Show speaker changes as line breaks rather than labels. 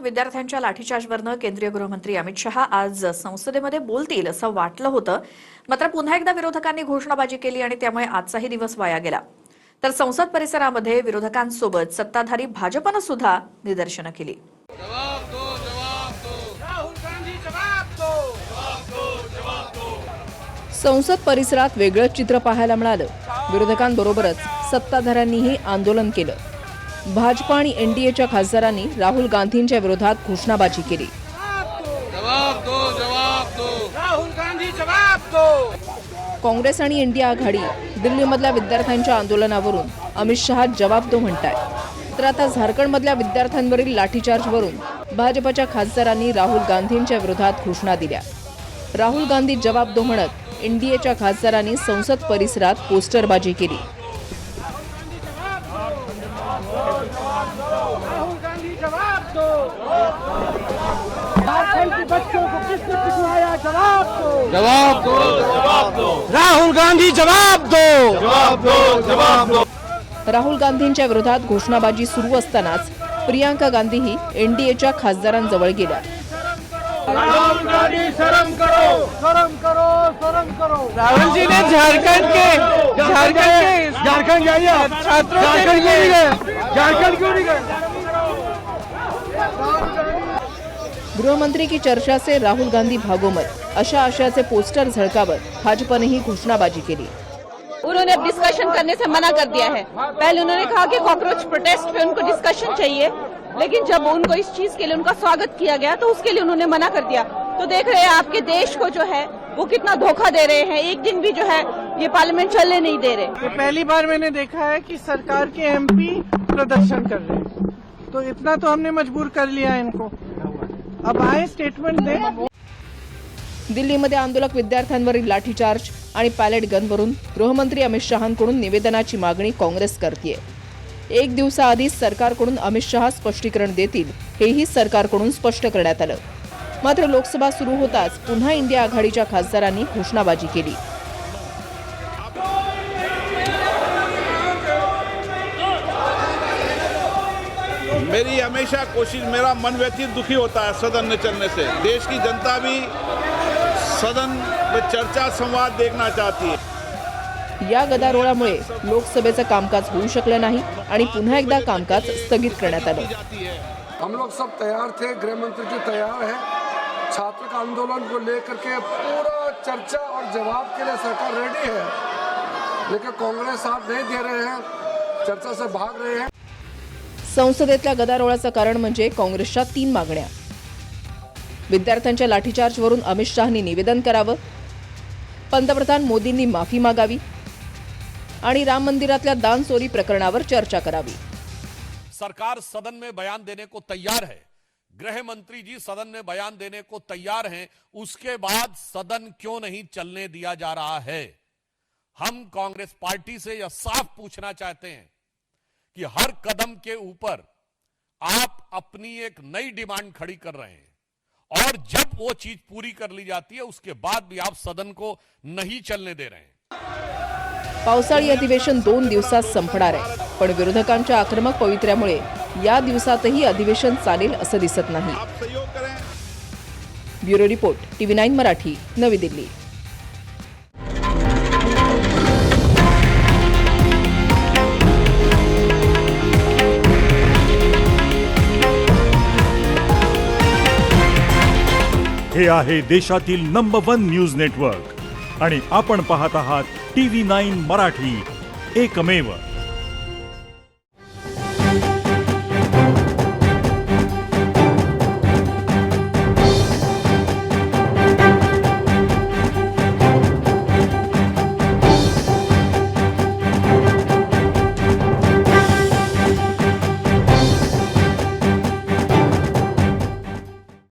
विद्यार्थ्यांच्या लाठीचार्जवरनं केंद्रीय गृहमंत्री अमित शहा आज संसदेमध्ये बोलतील असं वाटलं होतं. मात्र पुन्हा एकदा विरोधकांनी घोषणाबाजी केली आणि त्यामुळे आजचाही दिवस वाया गेला. तर संसद परिसरामध्ये विरोधकांसोबत सत्ताधारी भाजपनं सुद्धा निदर्शनं केली.
संसद परिसरात वेगळंच चित्र पाहायला मिळालं. विरोधकांबरोबरच सत्ताधाऱ्यांनीही आंदोलन केलं. भाजपा आणि एनडीएच्या खासदारांनी राहुल गांधींच्या विरोधात घोषणाबाजी केली.
राहुल गांधी जवाब दो.
काँग्रेस आणि इंडिया आघाडी दिल्लीमधल्या विद्यार्थ्यांच्या आंदोलनावरून अमित शहा जवाब दो म्हणतायत. तर आता झारखंडमधल्या विद्यार्थ्यांवरील लाठीचार्जवरून भाजपच्या खासदारांनी राहुल गांधींच्या विरोधात घोषणा दिल्या. राहुल गांधी जवाब दो म्हणत एनडीएच्या खासदारांनी संसद परिसरात पोस्टरबाजी केली.
राहुल गांधी जवाब दो. झारखंड के बच्चों को किसने पिटवाया? जवाब दो.
जवाब दो, जवाब दो,
राहुल गांधी जवाब दो.
जवाब दो, जवाब दो.
राहुल गांधींच्या विरोधात घोषणाबाजी सुरू असतानाच प्रियांका गांधीही एनडीएच्या खासदारांजवळ गेल्या.
राहुल गांधी शर्म करो,
शर्म करो, शर्म करो.
राहुल जी ने झारखंड जाइए छात्रों झारखंड क्यों नहीं गए? झारखंड क्यों नहीं गए?
गृहमंत्री की चर्चा से राहुल गांधी भागो मत अशा आशयाचे पोस्टर झळकावत भाजपनेही घोषणाबाजी केली.
उन्होंने अब डिस्कशन करने से मना कर दिया है. पहले उन्होंने कहा कि कॉकरोच प्रोटेस्ट पे उनको डिस्कशन चाहिए, लेकिन जब उनको इस चीज के लिए उनका स्वागत किया गया तो उसके लिए उन्होंने मना कर दिया. तो देख रहे हैं आपके देश को जो है वो कितना धोखा दे रहे हैं. एक दिन भी जो है ये पार्लियामेंट चलने नहीं दे रहे.
ये पहली बार मैंने देखा है कि सरकार के एमपी प्रदर्शन कर रहे हैं, तो इतना तो हमने मजबूर कर लिया इनको. अब आए स्टेटमेंट दें.
दिल्लीमध्ये आंदोलक विद्यार्थ्यांवरील लाठीचार्ज आणि पॅलेट गनवरून गृहमंत्री अमित शहांकडून निवेदनाची मागणी काँग्रेस करतेय. एक दिवसाआधीच सरकारकडून अमित शहा स्पष्टीकरण देतील हेही सरकारकडून स्पष्ट करण्यात आलं. मात्र लोकसभा सुरू होताच पुन्हा इंडिया आघाडीच्या खासदारांनी घोषणाबाजी केली.
मेरी हमेशा कोशिश, मेरा मन व्यथित दुखी होता है सदन में चलने से. देश की जनता भी सदन में चर्चा संवाद देखना चाहती है.
या गदारोळामुळे लोकसभेचं कामकाज होऊ शकलं नाही आणि पुन्हा एकदा कामकाज स्थगित करण्यात आलं.
हम लोग सब तैयार थे, गृह मंत्री जी तैयार है. छात्र का आंदोलन को लेकर के पूरा चर्चा और जवाब के लिए सरकार रेडी है, लेकिन कांग्रेस साथ नहीं दे रहे हैं, चर्चा से भाग रहे हैं.
संसदेतल्या गदारोळाचं कारण म्हणजे काँग्रेसच्या 3 मागण्या. विद्यार्थ्यांच्या लाठीचार्जवरून अमित शहांनी निवेदन करावं, पंतप्रधान मोदींनी माफी मागावी आणि राम मंदिरातल्या दान चोरी प्रकरणावर चर्चा करावी.
सरकार सदन में बयान देने को तैयार है, गृह मंत्री जी सदन में बयान देने को तैयार हैं, उसके बाद सदन क्यों नहीं चलने दिया जा रहा है? हम कांग्रेस पार्टी से यह साफ पूछना चाहते हैं कि हर कदम के ऊपर आप अपनी एक नई डिमांड खड़ी कर रहे हैं और जब वो चीज पूरी कर ली जाती है उसके बाद भी आप सदन को नहीं चलने दे रहे हैं.
पावसाळी अधिवेशन 2 दिवसात संपणार आहे, पण विरोधकांच्या आक्रमक पवित्र्यामुळे या दिवसातही अधिवेशन चालेल असं दिसत नाही. ब्युरो रिपोर्ट, TV9 मराठी, नवी दिल्ली.
हे आहे देशातील नंबर 1 न्यूज नेटवर्क आणि आपण पाहत आहात TV9 मराठी, एकमेव.